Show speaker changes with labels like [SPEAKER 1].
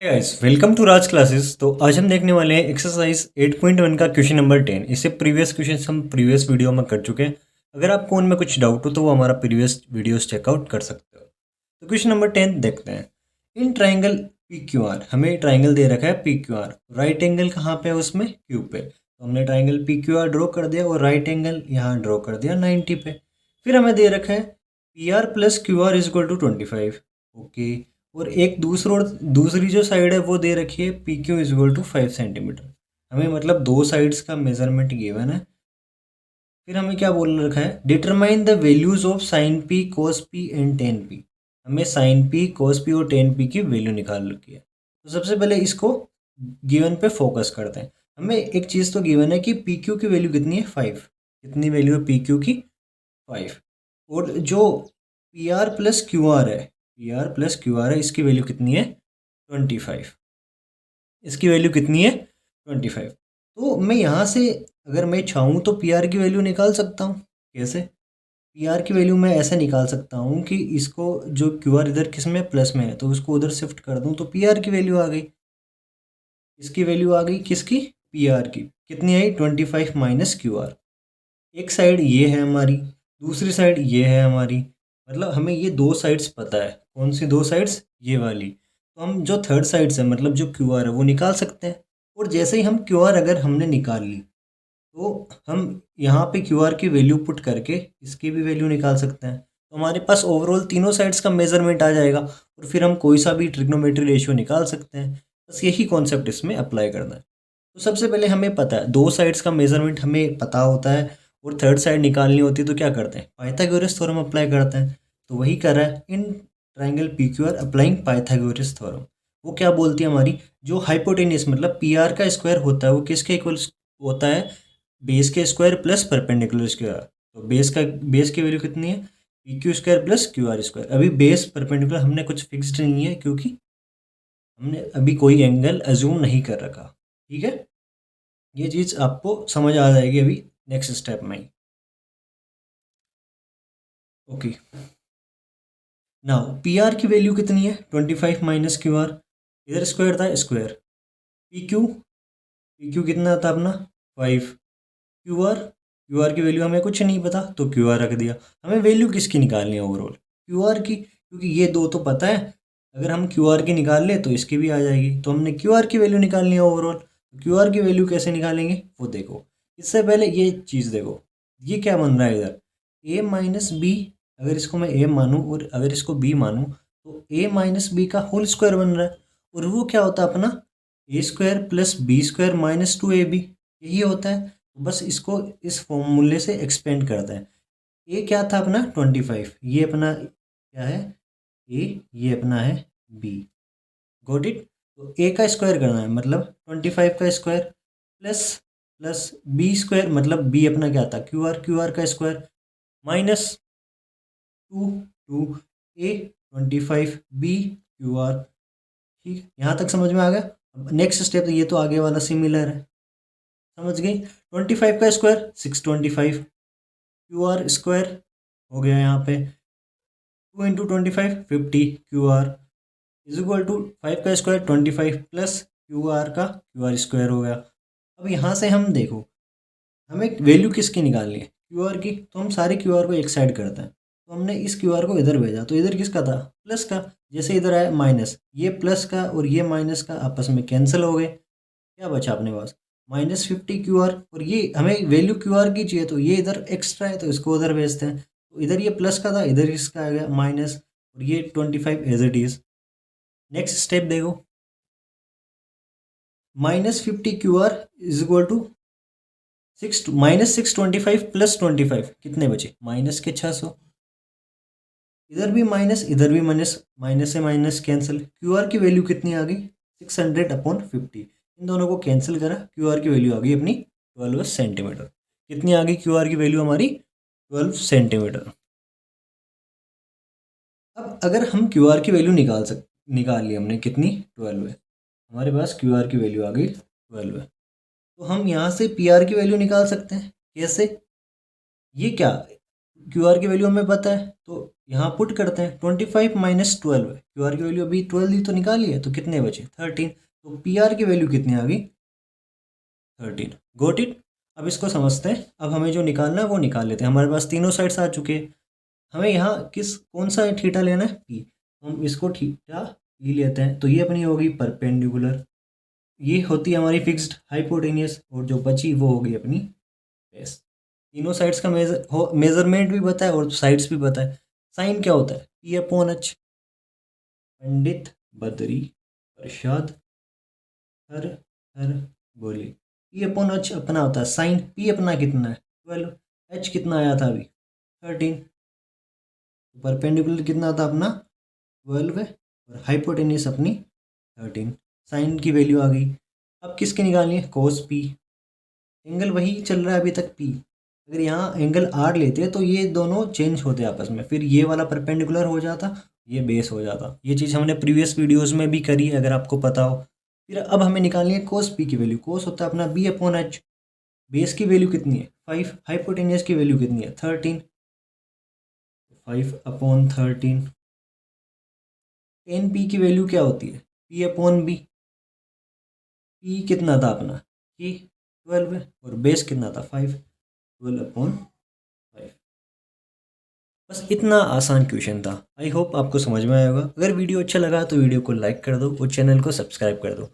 [SPEAKER 1] Guys welcome to Raj classes. तो आज हम देखने वाले हैं एक्सरसाइज 8.1 का क्वेश्चन नंबर 10। इससे प्रीवियस क्वेश्चन हम प्रीवियस वीडियो में कर चुके हैं। अगर आपको उनमें कुछ डाउट हो तो वो हमारा प्रीवियस वीडियोस चेकआउट कर सकते हो। तो क्वेश्चन नंबर 10 देखते हैं। In triangle P Q R, हमें ट्राइंगल दे रखा है P Q R. Right angle कहाँ पे है उसमें? क्यू पे। तो हमने triangle P Q R draw कर दिया और राइट एंगल यहाँ ड्रॉ कर दिया 90 पे। फिर हमें दे रखा है P R plus Q R is equal to 25। Okay. और एक दूसरी जो साइड है वो दे रखी है P Q is equal to 5 centimetre. हमें मतलब दो साइड्स का मेजरमेंट गिवन है। फिर हमें क्या बोल रखा है? Determine the values of sine P cos P and ten P. हमें साइन पी कोस पी और टेन पी की वैल्यू निकाल रखी है। तो सबसे पहले इसको गिवन पे फोकस करते हैं। हमें एक चीज़ तो गिवन है कि पी क्यू की वैल्यू कितनी है? 5। कितनी वैल्यू है पी क्यू की? 5। और जो P R plus Q R है, P R plus Q R है, इसकी वैल्यू कितनी है? 25। इसकी वैल्यू कितनी है? 25। तो मैं यहाँ से अगर मैं चाहूँ तो पी आर की वैल्यू निकाल सकता हूँ। कैसे? पी आर की वैल्यू मैं ऐसा निकाल सकता हूँ कि इसको, जो क्यू आर इधर किस में प्लस में है, तो उसको उधर शिफ्ट कर दूँ तो पी आर की वैल्यू आ गई। इसकी वैल्यू आ गई किसकी? पी आर की। कितनी आई? 25 माइनस क्यू आर। एक साइड ये है हमारी, दूसरी साइड ये है हमारी। मतलब हमें ये दो साइड्स पता है। कौन सी दो साइड्स? ये वाली। तो हम जो थर्ड साइड्स है, मतलब जो क्यू आर है, वो निकाल सकते हैं। और जैसे ही हम क्यू आर अगर हमने निकाल ली तो हम यहाँ पे क्यू आर की वैल्यू पुट करके इसकी भी वैल्यू निकाल सकते हैं। तो हमारे पास ओवरऑल तीनों साइड्स का मेजरमेंट आ जाएगा और फिर हम कोई सा भी ट्रिग्नोमेट्री रेशियो निकाल सकते हैं। बस यही कॉन्सेप्ट इसमें अप्लाई करना है। तो सबसे पहले हमें पता है, दो साइड्स का मेजरमेंट हमें पता होता है और थर्ड साइड निकालनी होती है, तो क्या करते हैं? पाइथागोरस थ्योरम अप्लाई करते हैं। तो वही कर रहा है in triangle P Q R applying Pythagoras theorem. वो क्या बोलती है हमारी? जो हाइपोटेनियस मतलब पी आर का स्क्वायर होता है वो किसके इक्वल होता है? बेस के स्क्वायर प्लस परपेंडिकुलर स्क्वायर। तो बेस की वैल्यू कितनी है? P Q square plus Q R square. अभी बेस परपेंडिकुलर हमने कुछ फिक्स्ड नहीं है क्योंकि हमने अभी कोई एंगल अज्यूम नहीं कर रखा। ठीक है, ये चीज़ आपको समझ आ जाएगी अभी नेक्स्ट स्टेप में ही। ओके। नाउ पी आर की वैल्यू कितनी है? 25 माइनस क्यू आर। इधर स्क्वायर था, स्क्वायर। पी क्यू कितना था अपना? 5। क्यू आर की वैल्यू हमें कुछ नहीं पता तो क्यू आर रख दिया। हमें वैल्यू किसकी निकालनी है? ओवरऑल क्यू आर की, क्योंकि ये दो तो पता है। अगर हम क्यू आर की निकाल ले तो इसकी भी आ जाएगी। तो हमने क्यू आर की वैल्यू निकालनी है ओवरऑल। क्यू आर की वैल्यू कैसे निकालेंगे वो देखो। इससे पहले ये चीज़ देखो, ये क्या बन रहा है इधर? ए माइनस बी। अगर इसको मैं ए मानूँ और अगर इसको बी मानूँ तो ए माइनस बी का होल स्क्वायर बन रहा है। और वो क्या होता है अपना? A square plus B square minus 2ab। यही होता है। तो बस इसको इस फॉर्मूले से एक्सपेंड करते हैं। ए क्या था अपना? 25। ये अपना क्या है? ए। ये अपना है बी। Got it? तो ए का स्क्वायर करना है मतलब 25 का square plus plus B square, मतलब बी अपना क्या था? क्यू आर का square minus 2 A 25 B Q R. ठीक, यहाँ तक समझ में आ गया? अब नेक्स्ट स्टेप, ये तो आगे वाला सिमिलर है, समझ गई? 25 का स्क्वायर 625 क्यू आर स्क्वायर हो गया। यहाँ पे 2 × 25 50 Q R is equal to 5 का स्क्वायर 25 प्लस क्यू आर का क्यू आर स्क्वायर हो गया। अब यहाँ से हम देखो, हमें वैल्यू किसकी निकालनी है? क्यू आर की। तो हम सारे क्यू आर को एक साइड करते हैं। तो हमने इस क्यू आर को इधर भेजा तो इधर किसका था? प्लस का। जैसे इधर आया माइनस, ये प्लस का और ये माइनस का आपस में कैंसिल हो गए। क्या बचा अपने पास? -50 क्यू आर। और ये हमें वैल्यू क्यू आर की चाहिए तो ये इधर एक्स्ट्रा है तो इसको उधर भेजते हैं। तो इधर ये प्लस का था, इधर इसका आ गया माइनस, और ये 25 as it is. Next step देखो, -50 Q R is equal to -625 plus 25 कितने बचे? माइनस के 600। इधर भी माइनस, इधर भी माइनस, माइनस से माइनस कैंसिल। क्यू आर की वैल्यू कितनी आ गई? 600/50। इन दोनों को कैंसिल करा, क्यू आर की वैल्यू आ गई अपनी 12 सेंटीमीटर। कितनी आ गई क्यू आर की वैल्यू हमारी? 12 सेंटीमीटर। अब अगर हम क्यू आर की वैल्यू निकाल ली हमने, कितनी? 12 है। हमारे पास क्यू आर की वैल्यू आ गई 12 है। तो हम यहाँ से पी आर की वैल्यू निकाल सकते हैं। कैसे? ये क्या, क्यू आर की वैल्यू हमें पता है, तो यहाँ पुट करते हैं 25 माइनस 12 है। क्यू आर की वैल्यू अभी 12 दी तो निकाली है, तो कितने बचे 13। तो पी आर की वैल्यू कितनी आ गई 13। Got it. अब इसको समझते हैं, अब हमें जो निकालना है वो निकाल लेते हैं। हमारे पास तीनों साइड्स आ चुके हैं। हमें यहाँ कौन सा थीटा लेना है पी, हम इसको थीटा पी लेते हैं। तो ये अपनी होगी परपेंडिकुलर, ये होती है हमारी फिक्स्ड हाइपोटेनियस, और जो बची वो होगी अपनी बेस। तीनों साइड्स का मेजरमेंट भी पता है और साइड्स भी पता है। साइन क्या होता है P upon H. Pandit Badri Prasad हर हर बोले। पी अपॉन एच अपना होता है साइन, पी अपना कितना है 12, एच कितना आया था अभी 13, परपेंडिकुलर कितना था अपना 12 है, और हाइपोटेनियस अपनी 13। साइन की वैल्यू आ गई। अब किसकी निकालनी है कोस पी। एंगल वही चल रहा है अभी तक पी। अगर यहाँ एंगल आर लेते तो ये दोनों चेंज होते आपस में, फिर ये वाला परपेंडिकुलर हो जाता, ये बेस हो जाता। ये चीज़ हमने प्रीवियस वीडियोस में भी करी है, अगर आपको पता हो। फिर अब हमें निकालनी है कोस पी की वैल्यू। कोस होता है अपना बी अपॉन एच। बेस की वैल्यू कितनी है 5, हाइपोटेनियस की वैल्यू कितनी है 13, 5 अपॉन 13। टेन पी की वैल्यू क्या होती है पी अपॉन बी। पी कितना था अपना कि 12 है, और बेस कितना था 5, 12 अपॉन 5। बस इतना आसान क्वेश्चन था। आई होप आपको समझ में आएगा। अगर वीडियो अच्छा लगा तो वीडियो को लाइक कर दो और चैनल को सब्सक्राइब कर दो।